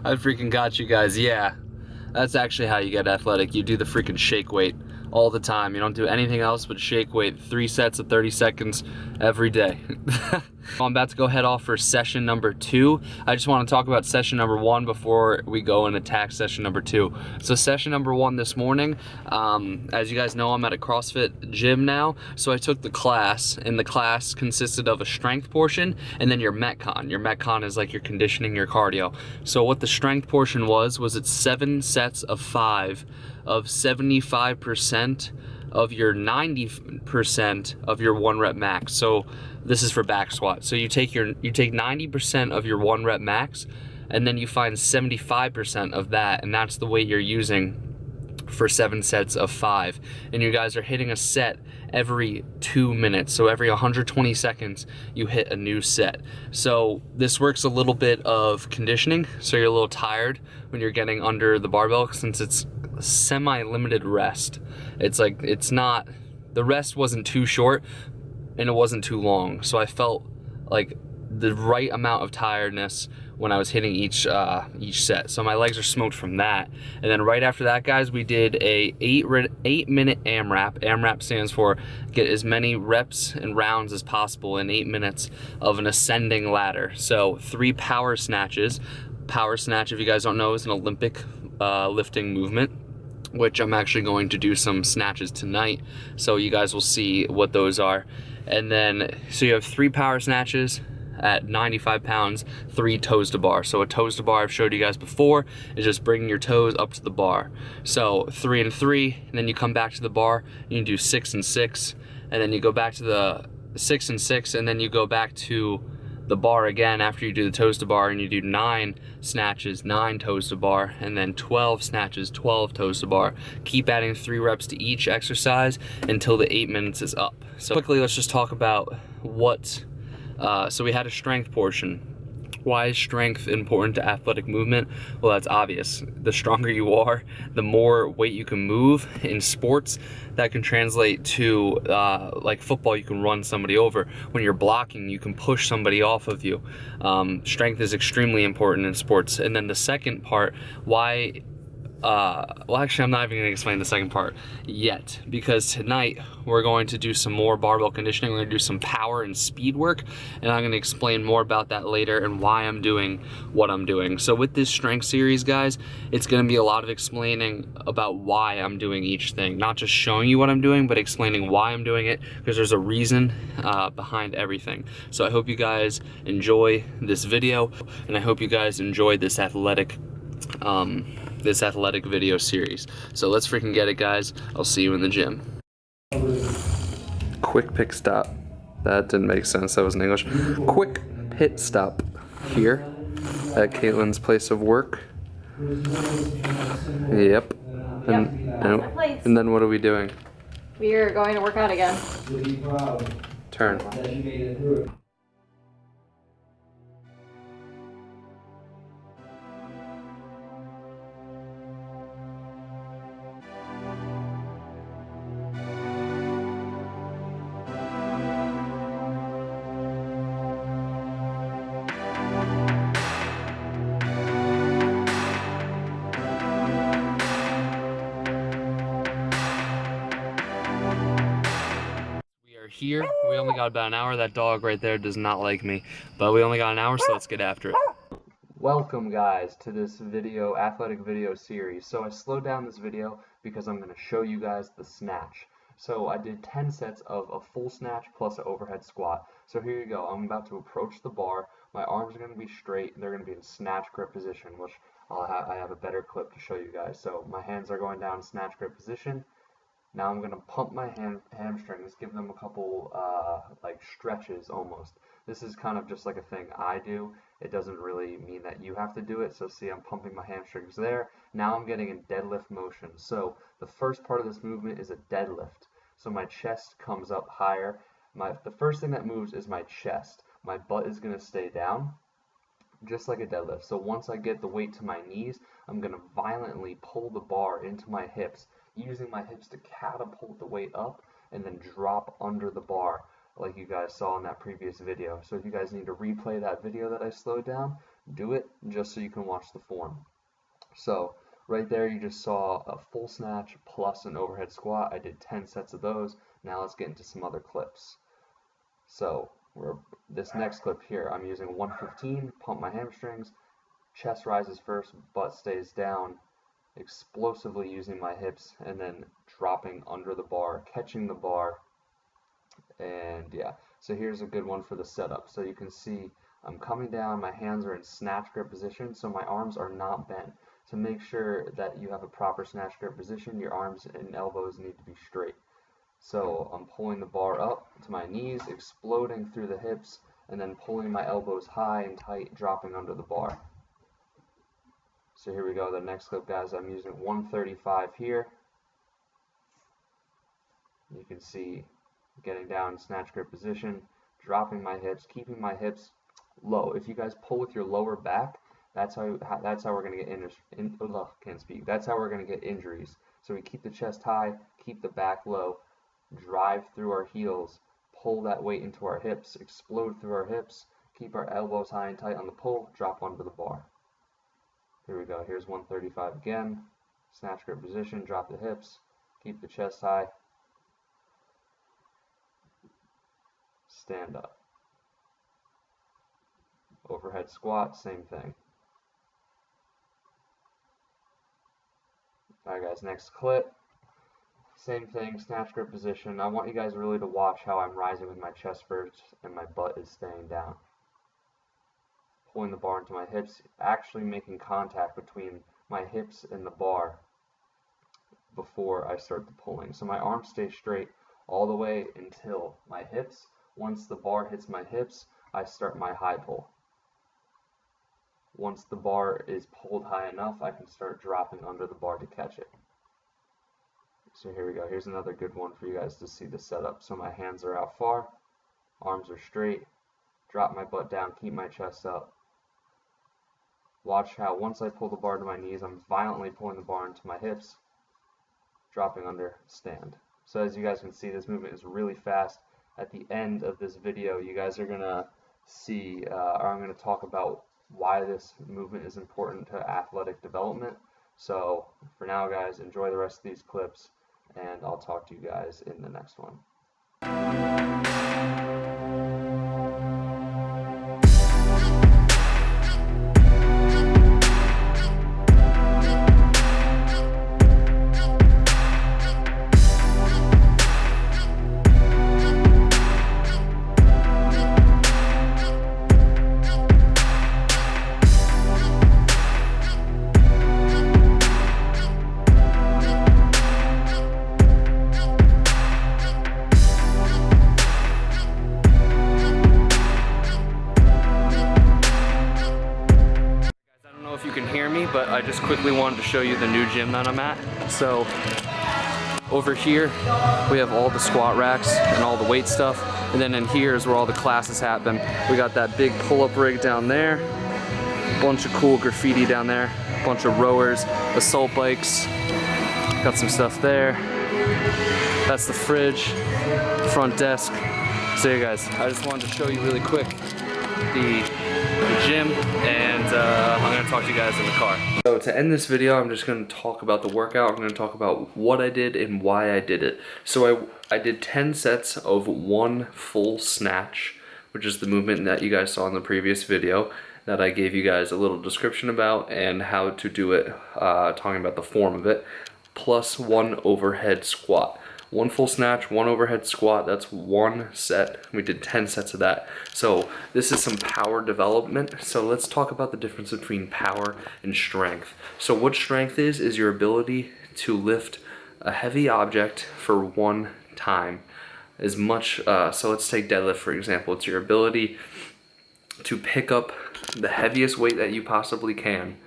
I freaking got you guys. Yeah, that's actually how you get athletic. You do the freaking shake weight all the time. You don't do anything else but shake weight. 3 sets of 30 seconds every day. I'm about to go head off for session number 2. I just want to talk about session number 1 before we go and attack session number 2. So session number 1 this morning, as you guys know, I'm at a CrossFit gym now. So I took the class, and the class consisted of a strength portion and then your Metcon. Your Metcon is like your conditioning, your cardio. So what the strength portion was it's 7 sets of 5 of 75% of your 90% of your 1 rep max. So this is for back squat. So you take 90% of your 1 rep max, and then you find 75% of that, and that's the weight you're using for 7 sets of 5. And you guys are hitting a set every 2 minutes. So every 120 seconds you hit a new set. So this works a little bit of conditioning, so you're a little tired when you're getting under the barbell, since it's semi-limited rest. The rest wasn't too short and it wasn't too long, so I felt like the right amount of tiredness when I was hitting each set. So my legs are smoked from that. And then right after that, guys, we did a 8-minute AMRAP. AMRAP stands for get as many reps and rounds as possible in 8 minutes of an ascending ladder. So 3 power snatches. Power snatch, if you guys don't know, is an Olympic lifting movement, which I'm actually going to do some snatches tonight, so you guys will see what those are. And then, so you have 3 power snatches at 95 pounds, 3 toes to bar. So a toes to bar, I've showed you guys before, is just bringing your toes up to the bar. So 3 and 3, and then you come back to the bar, you can do 6 and 6, and then you go back to the 6 and 6, and then you go back to the bar again after you do the toes to bar, and you do 9 snatches, 9 toes to bar, and then 12 snatches, 12 toes to bar. Keep adding 3 reps to each exercise until the 8 minutes is up. So quickly, let's just talk about what, so we had a strength portion. Why is strength important to athletic movement? Well, that's obvious. The stronger you are, the more weight you can move. In sports, that can translate to, like football, you can run somebody over. When you're blocking, you can push somebody off of you. Strength is extremely important in sports. And then the second part, why, well, actually, I'm not even going to explain the second part yet, because tonight we're going to do some more barbell conditioning. We're going to do some power and speed work, and I'm going to explain more about that later and why I'm doing what I'm doing. So with this strength series, guys, it's going to be a lot of explaining about why I'm doing each thing, not just showing you what I'm doing, but explaining why I'm doing it, because there's a reason behind everything. So I hope you guys enjoy this video, and I hope you guys enjoy this athletic video series. So let's freaking get it, guys. I'll see you in the gym. Quick pit stop. That didn't make sense. That was in English. Quick pit stop here at Caitlin's place of work. Yep. And then what are we doing? We are going to work out again. Turn. Here, we only got about an hour. That dog right there does not like me, but we only got an hour, so let's get after it. Welcome, guys, to this video, athletic video series. So I slowed down this video because I'm going to show you guys the snatch. So I did 10 sets of a full snatch plus an overhead squat. So here you go. I'm about to approach the bar. My arms are going to be straight. They're going to be in snatch grip position, which I have a better clip to show you guys. So my hands are going down snatch grip position. Now I'm going to pump my hamstrings, give them a couple like stretches almost. This is kind of just like a thing I do. It doesn't really mean that you have to do it. So see, I'm pumping my hamstrings there. Now I'm getting in deadlift motion. So the first part of this movement is a deadlift. So my chest comes up higher. The first thing that moves is my chest. My butt is going to stay down, just like a deadlift. So once I get the weight to my knees, I'm going to violently pull the bar into my hips, using my hips to catapult the weight up and then drop under the bar like you guys saw in that previous video. So if you guys need to replay that video that I slowed down, do it just so you can watch the form. So right there you just saw a full snatch plus an overhead squat. I did 10 sets of those. Now let's get into some other clips. So this next clip here, I'm using 115, pump my hamstrings, chest rises first, butt stays down, explosively using my hips, and then dropping under the bar, catching the bar, and yeah. So here's a good one for the setup. So you can see I'm coming down, my hands are in snatch grip position, so my arms are not bent. To make sure that you have a proper snatch grip position, your arms and elbows need to be straight. So I'm pulling the bar up to my knees, exploding through the hips, and then pulling my elbows high and tight, dropping under the bar. So here we go, the next clip, guys. I'm using 135 here. You can see getting down in snatch grip position, dropping my hips, keeping my hips low. If you guys pull with your lower back, that's how we're going to get That's how we're going to get injuries. So we keep the chest high, keep the back low, drive through our heels, pull that weight into our hips, explode through our hips, keep our elbows high and tight on the pull, drop under the bar. Here we go. Here's 135 again. Snatch grip position, drop the hips, keep the chest high, stand up. Overhead squat, same thing. Alright guys, next clip. Same thing, snatch grip position. I want you guys really to watch how I'm rising with my chest first and my butt is staying down. Pulling the bar into my hips, actually making contact between my hips and the bar before I start the pulling. So my arms stay straight all the way until my hips. Once the bar hits my hips, I start my high pull. Once the bar is pulled high enough, I can start dropping under the bar to catch it. So here we go. Here's another good one for you guys to see the setup. So my hands are out far, arms are straight, drop my butt down, keep my chest up. Watch how once I pull the bar to my knees, I'm violently pulling the bar into my hips, dropping under, stand. So as you guys can see, this movement is really fast. At the end of this video, you guys are going to see, or I'm going to talk about why this movement is important to athletic development. So for now, guys, enjoy the rest of these clips, and I'll talk to you guys in the next one. But I just quickly wanted to show you the new gym that I'm at. So over here we have all the squat racks and all the weight stuff, and then in here is where all the classes happen. We got that big pull-up rig down there, bunch of cool graffiti down there, bunch of rowers, assault bikes, got some stuff there. That's the fridge, front desk. So yeah guys, I just wanted to show you really quick the gym, and I'm going to talk to you guys in the car. So to end this video, I'm just going to talk about the workout. I'm going to talk about what I did and why I did it. So I did 10 sets of one full snatch, which is the movement that you guys saw in the previous video that I gave you guys a little description about and how to do it, talking about the form of it, plus one overhead squat. One full snatch, one overhead squat, that's one set. We did 10 sets of that. So this is some power development. So let's talk about the difference between power and strength. So what strength is your ability to lift a heavy object for one time. As much, so let's take deadlift for example. It's your ability to pick up the heaviest weight that you possibly can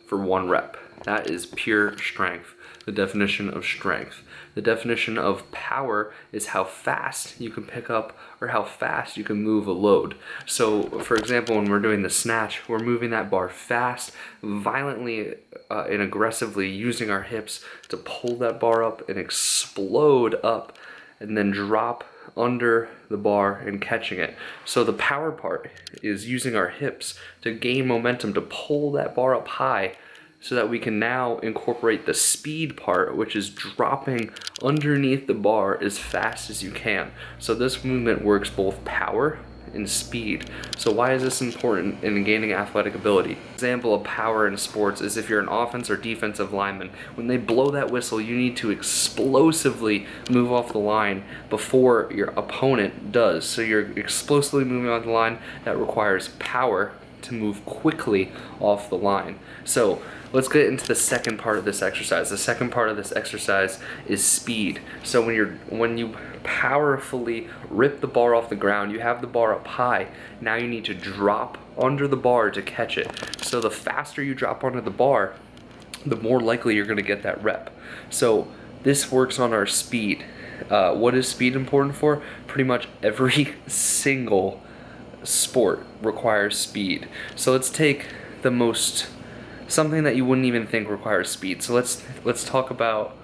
for one rep. That is pure strength, the definition of strength. The definition of power is how fast you can pick up or how fast you can move a load. So for example, when we're doing the snatch, we're moving that bar fast, violently and aggressively using our hips to pull that bar up and explode up and then drop under the bar and catching it. So the power part is using our hips to gain momentum to pull that bar up high, so that we can now incorporate the speed part, which is dropping underneath the bar as fast as you can. So this movement works both power and speed. So why is this important in gaining athletic ability? Example of power in sports is if you're an offense or defensive lineman, when they blow that whistle, you need to explosively move off the line before your opponent does. So you're explosively moving off the line. That requires power to move quickly off the line. So let's get into the second part of this exercise. The second part of this exercise is speed. So when you powerfully rip the bar off the ground, you have the bar up high. Now you need to drop under the bar to catch it. So the faster you drop under the bar, the more likely you're going to get that rep. So this works on our speed. What is speed important for? Pretty much every single sport requires speed. So let's take something that you wouldn't even think requires speed. So let's talk about,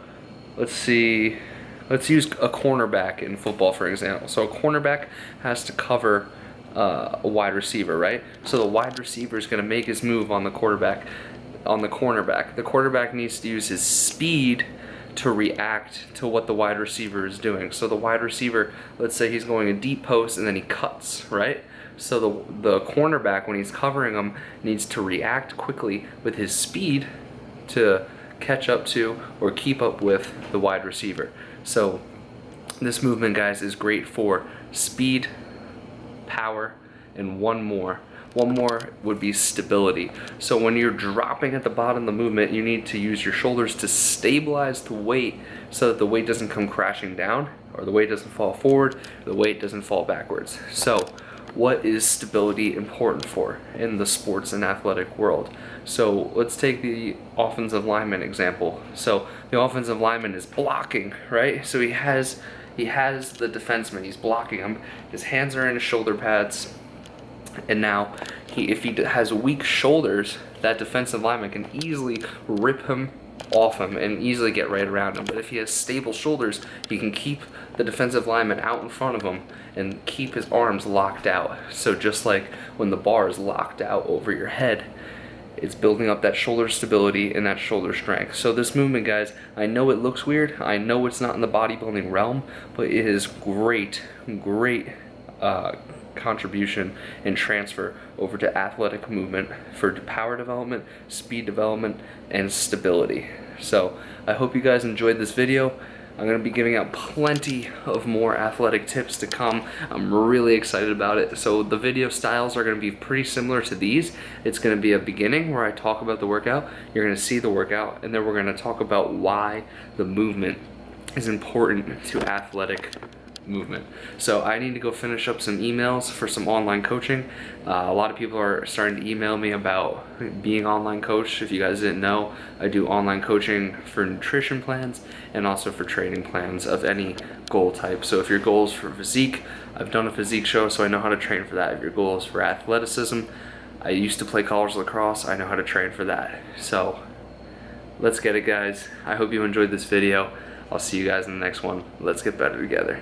let's use a cornerback in football, for example. So a cornerback has to cover a wide receiver, right? So the wide receiver is going to make his move on the cornerback. The quarterback needs to use his speed to react to what the wide receiver is doing. So the wide receiver, let's say he's going a deep post and then he cuts, right? So the cornerback, when he's covering him, needs to react quickly with his speed to catch up to or keep up with the wide receiver. So this movement, guys, is great for speed, power, and one more. One more would be stability. So when you're dropping at the bottom of the movement, you need to use your shoulders to stabilize the weight so that the weight doesn't come crashing down, or the weight doesn't fall forward, or the weight doesn't fall backwards. So what is stability important for in the sports and athletic world? So let's take the offensive lineman example. So the offensive lineman is blocking, right? So he has the defenseman, he's blocking him. His hands are in his shoulder pads. And now, if he has weak shoulders, that defensive lineman can easily rip him off him and easily get right around him. But if he has stable shoulders, he can keep the defensive lineman out in front of him and keep his arms locked out. So just like when the bar is locked out over your head, it's building up that shoulder stability and that shoulder strength. So this movement, guys, I know it looks weird. I know it's not in the bodybuilding realm, but it is great contribution and transfer over to athletic movement for power development, speed development, and stability. So I hope you guys enjoyed this video. I'm going to be giving out plenty of more athletic tips to come. I'm really excited about it. So the video styles are going to be pretty similar to these. It's going to be a beginning where I talk about the workout. You're going to see the workout, and then we're going to talk about why the movement is important to athletic movement. So I need to go finish up some emails for some online coaching. A lot of people are starting to email me about being online coach. If you guys didn't know, I do online coaching for nutrition plans and also for training plans of any goal type. So if your goal is for physique, I've done a physique show, so I know how to train for that. If your goal is for athleticism, I used to play college lacrosse, I know how to train for that. So let's get it, guys. I hope you enjoyed this video. I'll see you guys in the next one. Let's get better together.